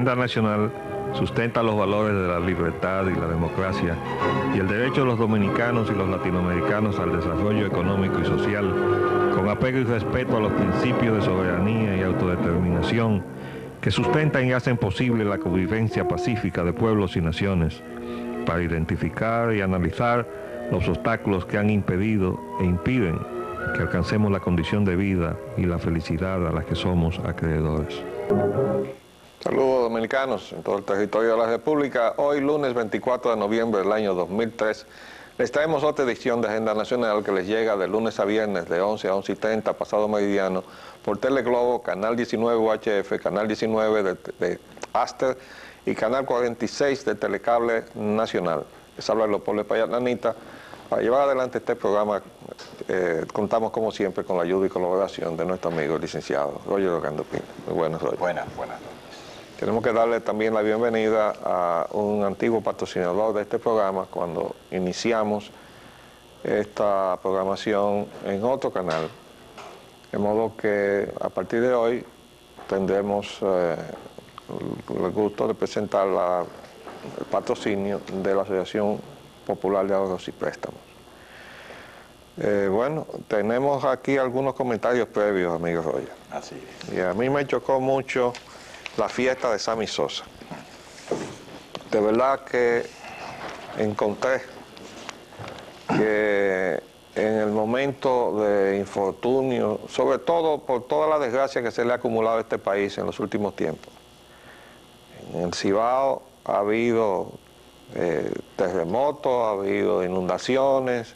agenda nacional sustenta los valores de la libertad y la democracia y el derecho de los dominicanos y los latinoamericanos al desarrollo económico y social, con apego y respeto a los principios de soberanía y autodeterminación que sustentan y hacen posible la convivencia pacífica de pueblos y naciones, para identificar y analizar los obstáculos que han impedido e impiden que alcancemos la condición de vida y la felicidad a las que somos acreedores. Saludos dominicanos en todo el territorio de la República. Hoy, lunes 24 de noviembre del año 2003, les traemos otra edición de Agenda Nacional que les llega de lunes a viernes de 11 a 11:30, pasado meridiano, por Teleglobo, Canal 19 UHF, Canal 19 de Aster y Canal 46 de Telecable Nacional. Les habla Leopoldo Espaillat Nanita. Para llevar adelante este programa, contamos como siempre con la ayuda y colaboración de nuestro amigo el licenciado Roger Orlando Pina. Muy buenas, Roger. Buenas. Tenemos que darle también la bienvenida a un antiguo patrocinador de este programa cuando iniciamos esta programación en otro canal. De modo que a partir de hoy tendremos el gusto de presentar el patrocinio de la Asociación Popular de Ahorros y Préstamos. Bueno, tenemos aquí algunos comentarios previos, amigo Roger. Así es. Y a mí me chocó mucho la fiesta de Sammy Sosa. De verdad que encontré que en el momento de infortunio, sobre todo por toda la desgracia que se le ha acumulado a este país en los últimos tiempos, en el Cibao ha habido terremotos, ha habido inundaciones,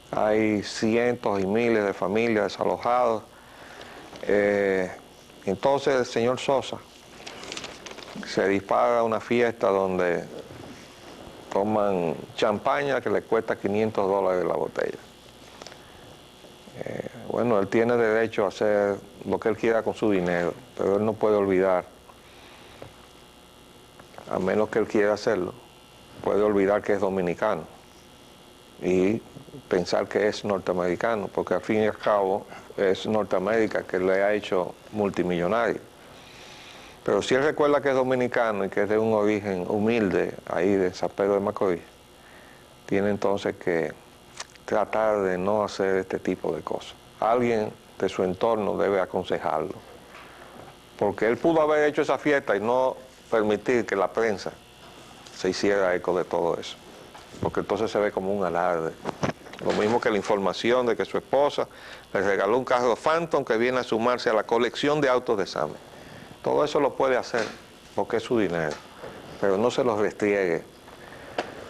hay cientos y miles de familias desalojadas. Entonces el señor Sosa se dispara una fiesta donde toman champaña que le cuesta $500 la botella. Bueno, él tiene derecho a hacer lo que él quiera con su dinero, pero él no puede olvidar, a menos que él quiera hacerlo, puede olvidar que es dominicano y pensar que es norteamericano, porque al fin y al cabo es Norteamérica que le ha hecho multimillonario. Pero si él recuerda que es dominicano y que es de un origen humilde, ahí de San Pedro de Macorís, tiene entonces que tratar de no hacer este tipo de cosas. Alguien de su entorno debe aconsejarlo, porque él pudo haber hecho esa fiesta y no permitir que la prensa se hiciera eco de todo eso, porque entonces se ve como un alarde. Lo mismo que la información de que su esposa le regaló un carro Phantom que viene a sumarse a la colección de autos de Sammy. Todo eso lo puede hacer porque es su dinero, pero no se lo restriegue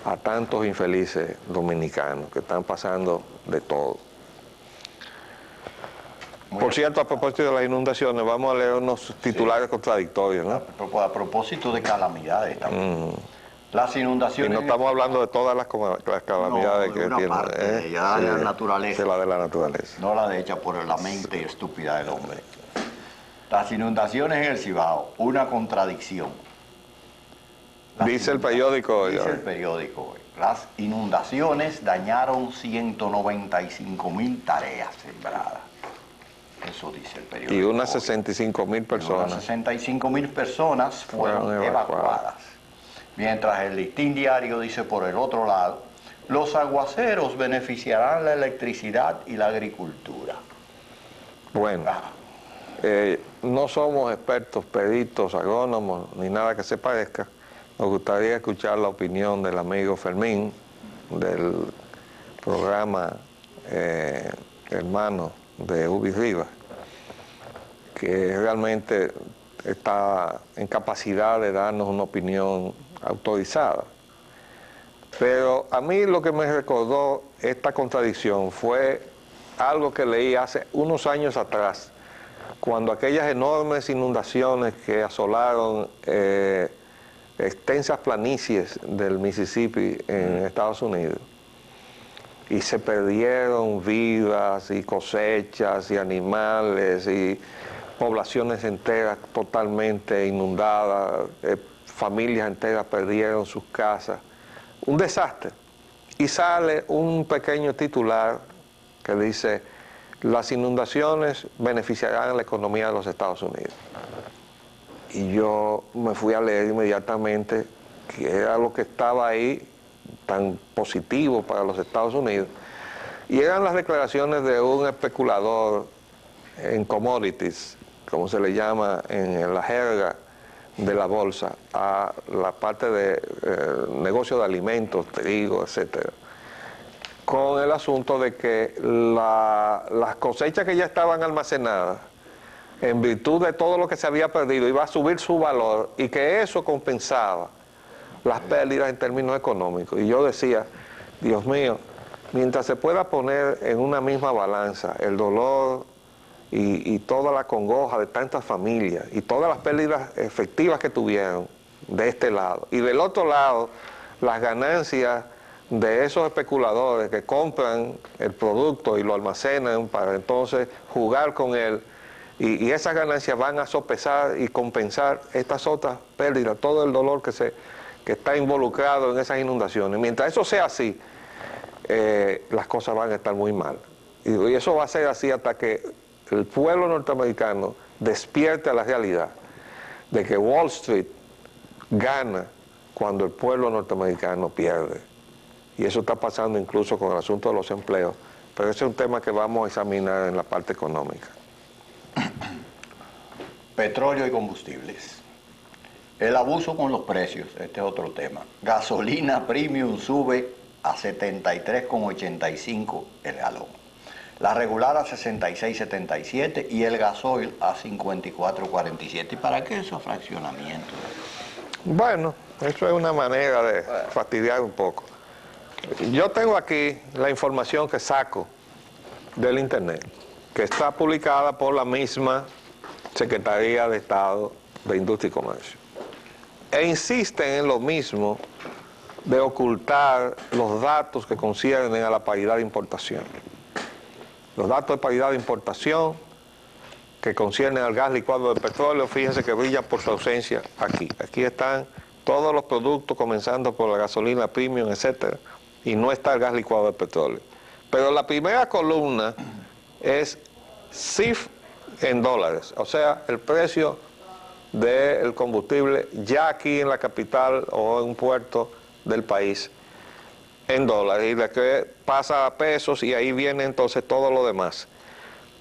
a tantos infelices dominicanos que están pasando de todo. Por cierto, a propósito de las inundaciones, vamos a leer unos titulares contradictorios, ¿no? A propósito de calamidades también. Las inundaciones... Y no estamos hablando de todas las calamidades que tiene. Parte, ya de la naturaleza. De la de la naturaleza. No la de hecha por la mente estúpida del hombre. Las inundaciones en el Cibao, una contradicción. Dice el periódico hoy. Dice el periódico hoy. Las inundaciones dañaron 195.000 tareas sembradas. Eso dice el periódico. Y unas 65.000 personas. Unas 65.000 personas fueron evacuadas. Mientras el Listín Diario dice por el otro lado, los aguaceros beneficiarán la electricidad y la agricultura. Bueno. No somos expertos, peritos, agrónomos, ni nada que se parezca. Nos gustaría escuchar la opinión del amigo Fermín, del programa hermano de Ubi Rivas, que realmente está en capacidad de darnos una opinión autorizada. Pero a mí lo que me recordó esta contradicción fue algo que leí hace unos años atrás, cuando aquellas enormes inundaciones que asolaron extensas planicies del Mississippi en Estados Unidos, y se perdieron vidas y cosechas y animales y poblaciones enteras totalmente inundadas, familias enteras perdieron sus casas, un desastre. Y sale un pequeño titular que dice: las inundaciones beneficiarán a la economía de los Estados Unidos. y yo me fui a leer inmediatamente que era lo que estaba ahí tan positivo para los Estados Unidos. Y eran las declaraciones de un especulador en commodities, como se le llama en la jerga de la bolsa, a la parte de negocio de alimentos, trigo, etcétera, con el asunto de que las cosechas que ya estaban almacenadas, en virtud de todo lo que se había perdido, iba a subir su valor y que eso compensaba las pérdidas en términos económicos. Y yo decía, Dios mío, mientras se pueda poner en una misma balanza el dolor y toda la congoja de tantas familias y todas las pérdidas efectivas que tuvieron de este lado, y del otro lado las ganancias de esos especuladores que compran el producto y lo almacenan para entonces jugar con él, y esas ganancias van a sopesar y compensar estas otras pérdidas, todo el dolor que está involucrado en esas inundaciones. Mientras eso sea así, las cosas van a estar muy mal. Y eso va a ser así hasta que el pueblo norteamericano despierte a la realidad de que Wall Street gana cuando el pueblo norteamericano pierde. Y eso está pasando incluso con el asunto de los empleos, pero ese es un tema que vamos a examinar en la parte económica. Petróleo y combustibles. El abuso con los precios, este es otro tema. Gasolina premium sube a 73,85 el galón. La regular a 66,77 y el gasoil a 54,47. ¿Y para qué esos fraccionamientos? Bueno, eso es una manera de fastidiar un poco. Yo tengo aquí la información que saco del internet, que está publicada por la misma Secretaría de Estado de Industria y Comercio. E insisten en lo mismo de ocultar los datos que conciernen a la paridad de importación. Los datos de paridad de importación que conciernen al gas licuado de petróleo, fíjense que brillan por su ausencia aquí. Aquí están todos los productos, comenzando por la gasolina premium, etcétera, y no está el gas licuado de petróleo. Pero la primera columna es CIF en dólares, o sea, el precio del combustible ya aquí en la capital o en un puerto del país en dólares, y de que pasa a pesos, y ahí viene entonces todo lo demás.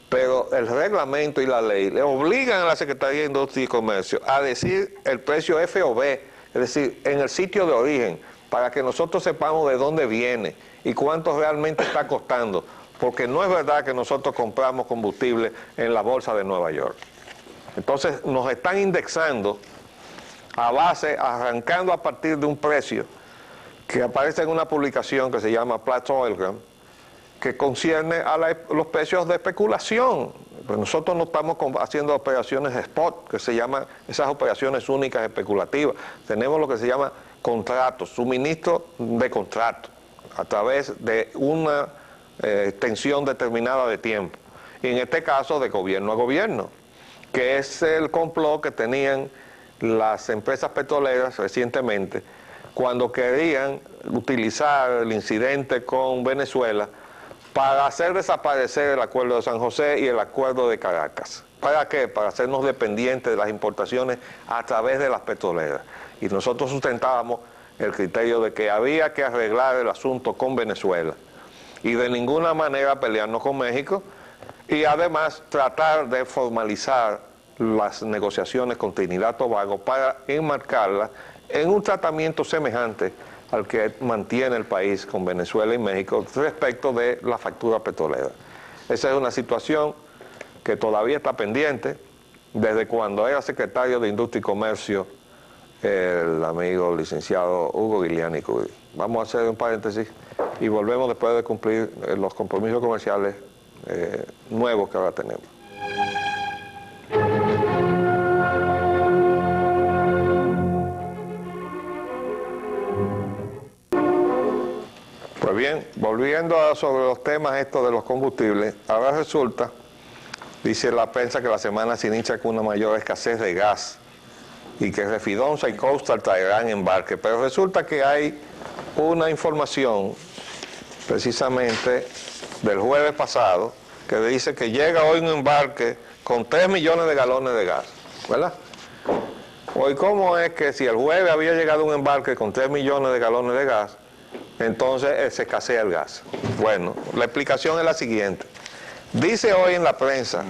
Pero el reglamento y la ley le obligan a la Secretaría de Industria y Comercio a decir el precio FOB, es decir, en el sitio de origen, para que nosotros sepamos de dónde viene y cuánto realmente está costando, porque no es verdad que nosotros compramos combustible en la bolsa de Nueva York. Entonces nos están indexando a base, arrancando a partir de un precio que aparece en una publicación que se llama Platts Oilgram, que concierne a los precios de especulación. Pues nosotros no estamos haciendo operaciones spot, que se llaman esas operaciones únicas especulativas. Tenemos lo que se llama contratos, suministro de contratos, a través de una extensión determinada de tiempo. Y en este caso de gobierno a gobierno, que es el complot que tenían las empresas petroleras recientemente, cuando querían utilizar el incidente con Venezuela para hacer desaparecer el acuerdo de San José y el acuerdo de Caracas. ¿Para qué? Para hacernos dependientes de las importaciones a través de las petroleras. Y nosotros sustentábamos el criterio de que había que arreglar el asunto con Venezuela y de ninguna manera pelearnos con México, y además tratar de formalizar las negociaciones con Trinidad y Tobago para enmarcarlas en un tratamiento semejante al que mantiene el país con Venezuela y México respecto de la factura petrolera. Esa es una situación que todavía está pendiente desde cuando era secretario de Industria y Comercio el amigo licenciado Hugo Guiliani Curi. Vamos a hacer un paréntesis y volvemos después de cumplir los compromisos comerciales nuevos que ahora tenemos. Pues bien, volviendo sobre los temas estos de los combustibles, ahora resulta, dice la prensa, que la semana se inicia con una mayor escasez de gas y que Refidonza y Coastal traerán embarque. Pero resulta que hay una información precisamente del jueves pasado que dice que llega hoy un embarque con 3 millones de galones de gas, ¿verdad? Hoy, ¿cómo es que si el jueves había llegado un embarque con 3 millones de galones de gas, entonces se escasea el gas? Bueno, la explicación es la siguiente. Dice hoy en la prensa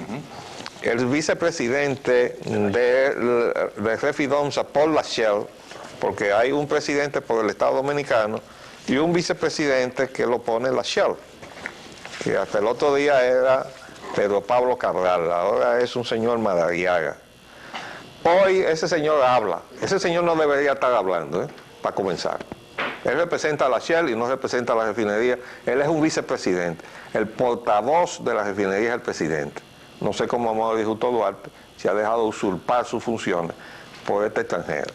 el vicepresidente de Refidomsa, Paul Lachelle, porque hay un presidente por el Estado Dominicano y un vicepresidente que lo pone Lachelle, que hasta el otro día era Pedro Pablo Cabral, ahora es un señor Madariaga. Hoy ese señor habla, ese señor no debería estar hablando, para comenzar. Él representa a la Shell y no representa a la refinería, él es un vicepresidente. El portavoz de la refinería es el presidente. No sé cómo Amado Justo Duarte se ha dejado usurpar sus funciones por este extranjero.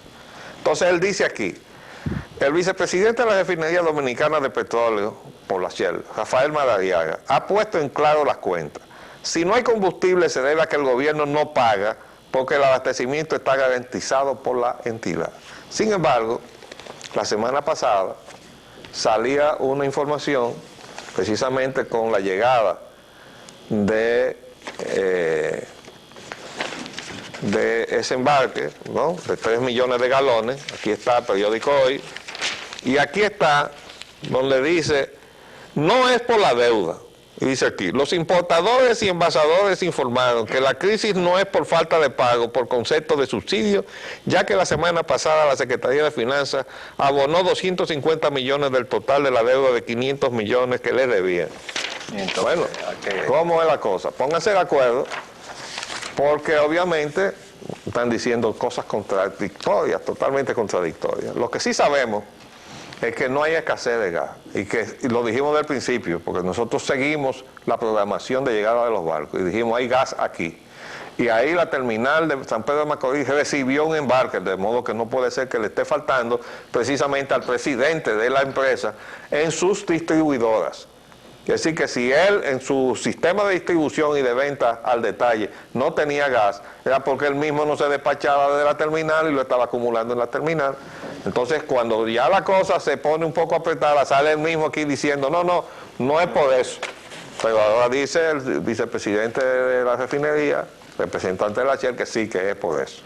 Entonces él dice aquí, el vicepresidente de la refinería dominicana de petróleo, por la Shell, Rafael Madariaga, ha puesto en claro las cuentas. Si no hay combustible se debe a que el gobierno no paga porque el abastecimiento está garantizado por la entidad. Sin embargo, la semana pasada salía una información, precisamente con la llegada de ese embarque, ¿no?, de 3 millones de galones. Aquí está el periódico Hoy, y aquí está donde dice, no es por la deuda. Y dice aquí, los importadores y envasadores informaron que la crisis no es por falta de pago, por concepto de subsidio, ya que la semana pasada la Secretaría de Finanzas abonó 250 millones del total de la deuda de 500 millones que le debían. Entonces, bueno, ¿cómo es la cosa? Pónganse de acuerdo, porque obviamente están diciendo cosas contradictorias, totalmente contradictorias. Lo que sí sabemos es que no hay escasez de gas, y lo dijimos del principio, porque nosotros seguimos la programación de llegada de los barcos, y dijimos, hay gas aquí. Y ahí la terminal de San Pedro de Macorís recibió un embarque, de modo que no puede ser que le esté faltando precisamente al presidente de la empresa en sus distribuidoras. Es decir, que si él en su sistema de distribución y de venta al detalle no tenía gas, era porque él mismo no se despachaba de la terminal y lo estaba acumulando en la terminal. Entonces, cuando ya la cosa se pone un poco apretada, sale él mismo aquí diciendo, no es por eso. Pero ahora dice el vicepresidente de la refinería, representante de la Shell, que sí, que es por eso.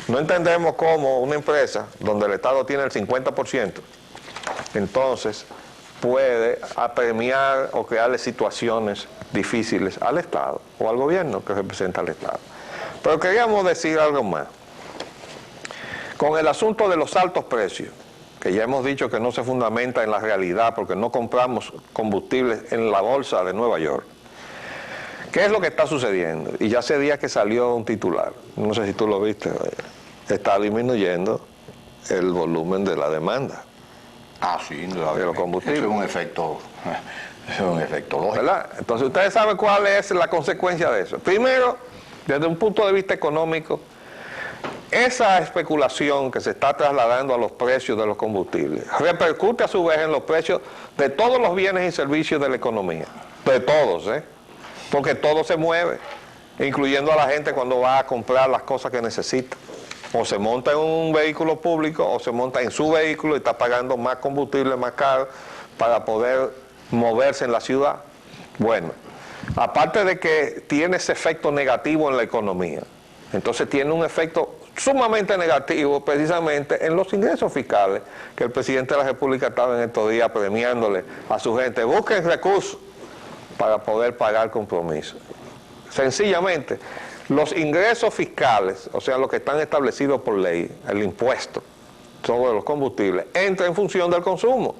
No entendemos cómo una empresa donde el Estado tiene el 50%, entonces puede apremiar o crearle situaciones difíciles al Estado o al gobierno que representa al Estado. Pero queríamos decir algo más. Con el asunto de los altos precios, que ya hemos dicho que no se fundamenta en la realidad porque no compramos combustibles en la bolsa de Nueva York, ¿qué es lo que está sucediendo? Y ya hace días que salió un titular, no sé si tú lo viste, está disminuyendo el volumen de la demanda. Ah, sí, de los combustibles. Eso es un efecto lógico. ¿Verdad? Entonces, ustedes saben cuál es la consecuencia de eso. Primero, desde un punto de vista económico, esa especulación que se está trasladando a los precios de los combustibles repercute a su vez en los precios de todos los bienes y servicios de la economía. De todos, porque todo se mueve, incluyendo a la gente cuando va a comprar las cosas que necesita. O se monta en un vehículo público o se monta en su vehículo y está pagando más combustible, más caro, para poder moverse en la ciudad. Bueno, aparte de que tiene ese efecto negativo en la economía, entonces tiene un efecto sumamente negativo precisamente en los ingresos fiscales, que el presidente de la República estaba en estos días premiándole a su gente, busquen recursos para poder pagar compromisos. Sencillamente, los ingresos fiscales, o sea, los que están establecidos por ley, el impuesto sobre los combustibles, entra en función del consumo.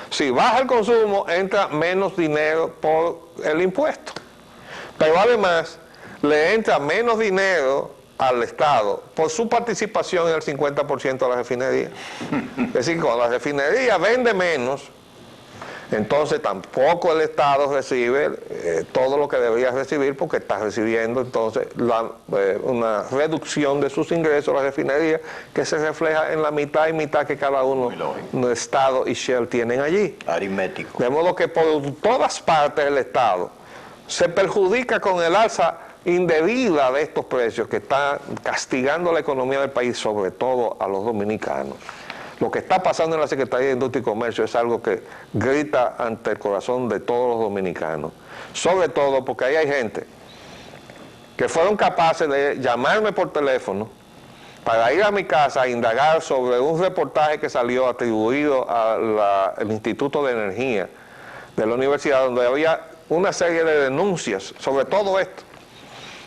Si baja el consumo, entra menos dinero por el impuesto. Pero además, le entra menos dinero al Estado por su participación en el 50% de la refinería. Es decir, cuando la refinería vende menos, entonces tampoco el Estado recibe todo lo que debería recibir, porque está recibiendo entonces una reducción de sus ingresos a la refinería, que se refleja en la mitad y mitad que cada uno, Estado y Shell, tienen allí. Aritmético. De modo que por todas partes el Estado se perjudica con el alza indebida de estos precios que está castigando la economía del país, sobre todo a los dominicanos. Lo que está pasando en la Secretaría de Industria y Comercio es algo que grita ante el corazón de todos los dominicanos. Sobre todo porque ahí hay gente que fueron capaces de llamarme por teléfono para ir a mi casa a indagar sobre un reportaje que salió atribuido al Instituto de Energía de la universidad, donde había una serie de denuncias sobre todo esto.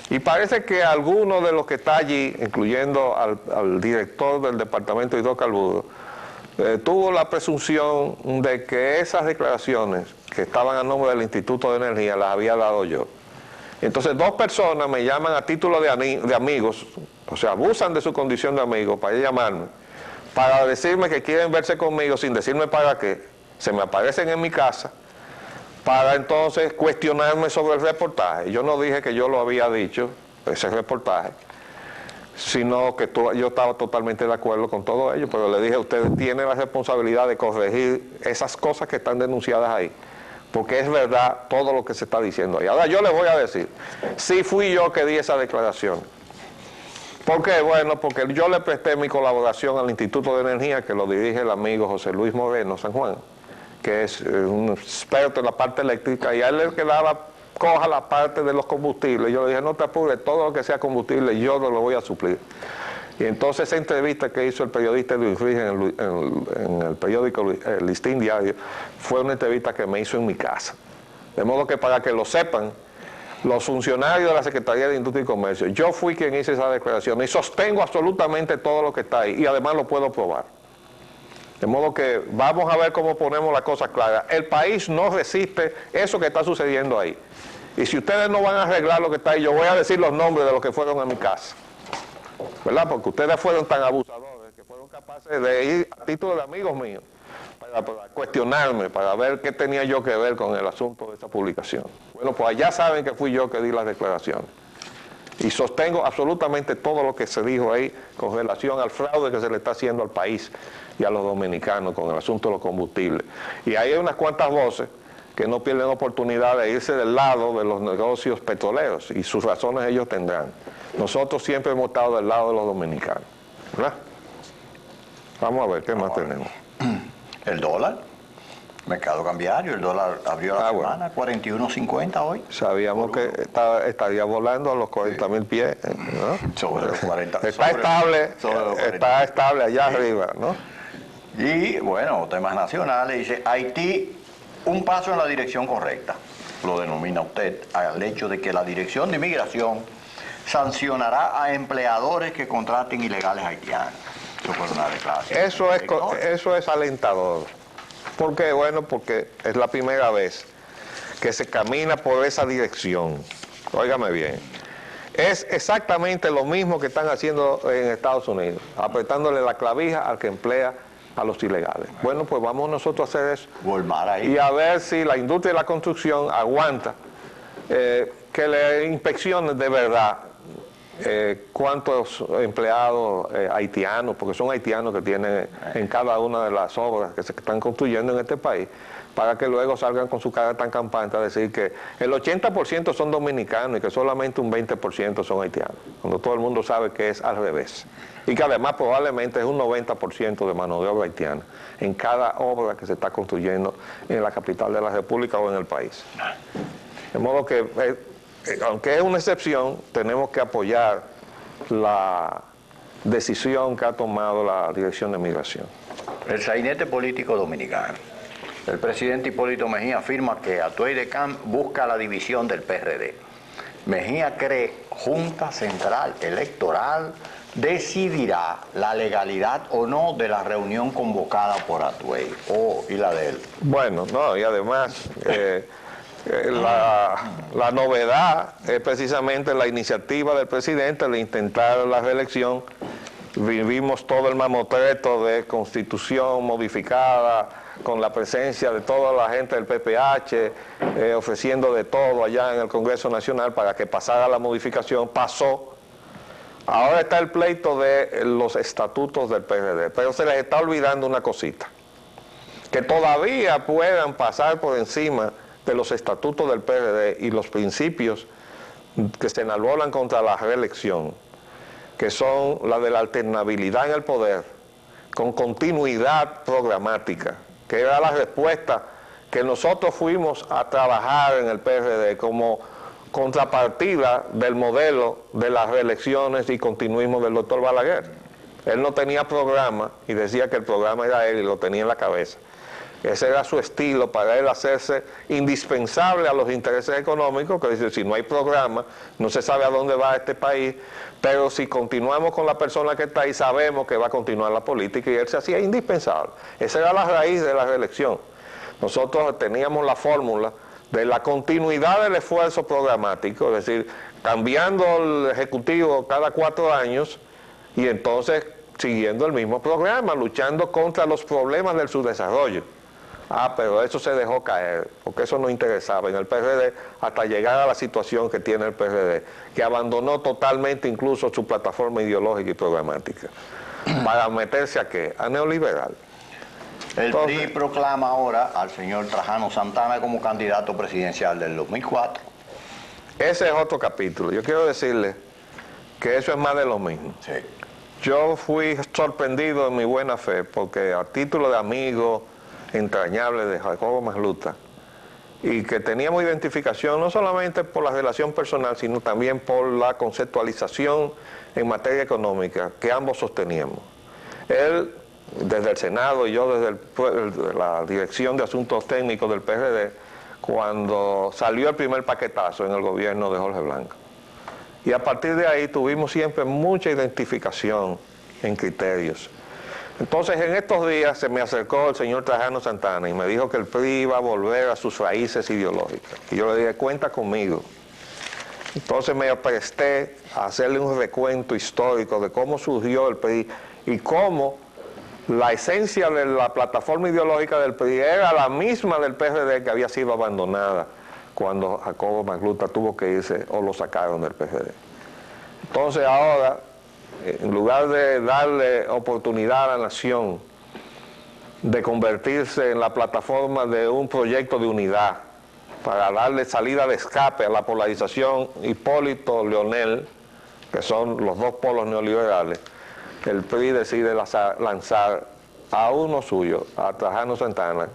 Y parece que alguno de los que está allí, incluyendo al director del Departamento de Hidrocarburos, tuvo la presunción de que esas declaraciones que estaban a nombre del Instituto de Energía las había dado yo. Entonces 2 personas me llaman a título de amigos, o sea, abusan de su condición de amigo para llamarme, para decirme que quieren verse conmigo sin decirme para qué. Se me aparecen en mi casa para entonces cuestionarme sobre el reportaje. Yo no dije que yo lo había dicho, ese reportaje, sino que yo estaba totalmente de acuerdo con todo ello, pero le dije, ustedes tienen la responsabilidad de corregir esas cosas que están denunciadas ahí, porque es verdad todo lo que se está diciendo ahí. Ahora yo les voy a decir, sí fui yo que di esa declaración. ¿Por qué? Bueno, porque yo le presté mi colaboración al Instituto de Energía, que lo dirige el amigo José Luis Moreno San Juan, que es un experto en la parte eléctrica, y a él le quedaba coja la parte de los combustibles. Yo le dije, no te apures, todo lo que sea combustible yo no lo voy a suplir. Y entonces esa entrevista que hizo el periodista Luis Ruiz en el periódico el Listín Diario fue una entrevista que me hizo en mi casa. De modo que para que lo sepan los funcionarios de la Secretaría de Industria y Comercio, yo fui quien hice esa declaración y sostengo absolutamente todo lo que está ahí y además lo puedo probar. De modo que vamos a ver cómo ponemos las cosas claras. El país no resiste eso que está sucediendo ahí. Y si ustedes no van a arreglar lo que está ahí, yo voy a decir los nombres de los que fueron a mi casa. ¿Verdad? Porque ustedes fueron tan abusadores que fueron capaces de ir a título de amigos míos para cuestionarme, para ver qué tenía yo que ver con el asunto de esta publicación. Bueno, pues allá saben que fui yo que di las declaraciones. Y sostengo absolutamente todo lo que se dijo ahí con relación al fraude que se le está haciendo al país y a los dominicanos con el asunto de los combustibles. Y ahí hay unas cuantas voces que no pierden oportunidad de irse del lado de los negocios petroleros, y sus razones ellos tendrán. Nosotros siempre hemos estado del lado de los dominicanos, ¿verdad? Vamos a ver, ¿qué más tenemos? El dólar, mercado cambiario, el dólar abrió la semana, bueno, 41.50 hoy. Sabíamos que estaría volando a los 40.000 pies, ¿no? Sobre los 40. Está estable allá arriba, ¿no? Y bueno, temas nacionales, dice Haití, un paso en la dirección correcta, lo denomina usted, al hecho de que la Dirección de Inmigración sancionará a empleadores que contraten ilegales haitianos. Eso fue una declaración. Eso es alentador. ¿Por qué? Bueno, porque es la primera vez que se camina por esa dirección. Óigame bien. Es exactamente lo mismo que están haciendo en Estados Unidos, apretándole la clavija al que emplea a los ilegales. Bueno, pues vamos nosotros a hacer eso. Y a ver si la industria de la construcción aguanta que le inspeccionen de verdad cuántos empleados haitianos, porque son haitianos que tienen en cada una de las obras que se están construyendo en este país, para que luego salgan con su cara tan campante a decir que el 80% son dominicanos y que solamente un 20% son haitianos, cuando todo el mundo sabe que es al revés. Y que además probablemente es un 90% de mano de obra haitiana en cada obra que se está construyendo en la capital de la República o en el país. De modo que, aunque es una excepción, tenemos que apoyar la decisión que ha tomado la Dirección de Migración. El sainete político dominicano. El presidente Hipólito Mejía afirma que Atuey de Camp busca la división del PRD. Mejía cree Junta Central Electoral decidirá la legalidad o no de la reunión convocada por Atuey y la de él. Bueno, no, y además la novedad es precisamente la iniciativa del presidente de intentar la reelección. Vivimos todo el mamotreto de constitución modificada con la presencia de toda la gente del PPH, ofreciendo de todo allá en el Congreso Nacional para que pasara la modificación. Pasó. Ahora está el pleito de los estatutos del PRD, pero se les está olvidando una cosita, que todavía puedan pasar por encima de los estatutos del PRD y los principios que se enarbolan contra la reelección, que son la de la alternabilidad en el poder, con continuidad programática, que era la respuesta que nosotros fuimos a trabajar en el PRD como contrapartida del modelo de las reelecciones y continuismo del doctor Balaguer. Él no tenía programa y decía que el programa era él y lo tenía en la cabeza. Ese era su estilo para él hacerse indispensable a los intereses económicos, que dice, si no hay programa, no se sabe a dónde va este país, pero si continuamos con la persona que está ahí, sabemos que va a continuar la política, y él se hacía indispensable. Esa era la raíz de la reelección. Nosotros teníamos la fórmula de la continuidad del esfuerzo programático, es decir, cambiando el Ejecutivo cada 4 años, y entonces siguiendo el mismo programa, luchando contra los problemas del subdesarrollo. Pero eso se dejó caer, porque eso no interesaba en el PRD hasta llegar a la situación que tiene el PRD, que abandonó totalmente incluso su plataforma ideológica y programática, para meterse a ¿qué? A neoliberal. El PRI proclama ahora al señor Trajano Santana como candidato presidencial del 2004. Ese es otro capítulo. Yo quiero decirle que eso es más de lo mismo. Sí. Yo fui sorprendido en mi buena fe, porque a título de amigo entrañable de Jacobo Magluta, y que teníamos identificación no solamente por la relación personal, sino también por la conceptualización en materia económica que ambos sosteníamos. Él desde el Senado y yo desde la Dirección de Asuntos Técnicos del PRD, cuando salió el primer paquetazo en el gobierno de Jorge Blanco. Y a partir de ahí tuvimos siempre mucha identificación en criterios. Entonces, en estos días se me acercó el señor Trajano Santana y me dijo que el PRI iba a volver a sus raíces ideológicas. Y yo le dije, cuenta conmigo. Entonces me presté a hacerle un recuento histórico de cómo surgió el PRI y cómo la esencia de la plataforma ideológica del PRI era la misma del PRD, que había sido abandonada cuando Jacobo Magluta tuvo que irse o lo sacaron del PRD. Entonces ahora, en lugar de darle oportunidad a la nación de convertirse en la plataforma de un proyecto de unidad para darle salida de escape a la polarización Hipólito-Leonel, que son los dos polos neoliberales, el PRI decide lanzar a uno suyo, a Trajano Santana.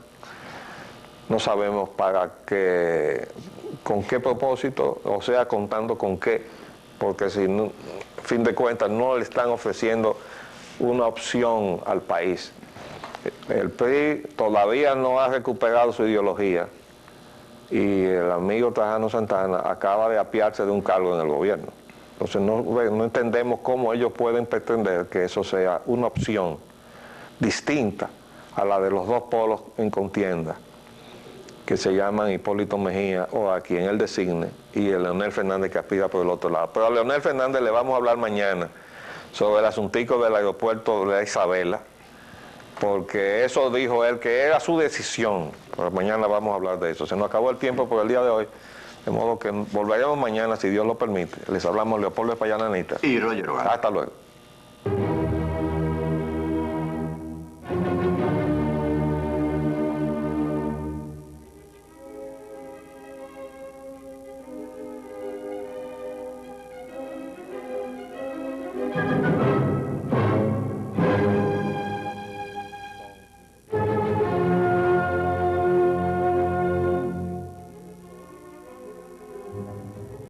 No sabemos para qué, con qué propósito, o sea, contando con qué, porque si no, a fin de cuentas no le están ofreciendo una opción al país. El PRI todavía no ha recuperado su ideología y el amigo Trajano Santana acaba de apiarse de un cargo en el gobierno. Entonces no entendemos cómo ellos pueden pretender que eso sea una opción distinta a la de los dos polos en contienda, que se llaman Hipólito Mejía, o a quien él designe, y el Leonel Fernández, que aspira por el otro lado. Pero a Leonel Fernández le vamos a hablar mañana sobre el asuntico del aeropuerto de Isabela, porque eso dijo él que era su decisión. Pero mañana vamos a hablar de eso. Se nos acabó el tiempo por el día de hoy, de modo que volveremos mañana, si Dios lo permite. Les hablamos Leopoldo Espaillat y Roger Hogar. Hasta luego.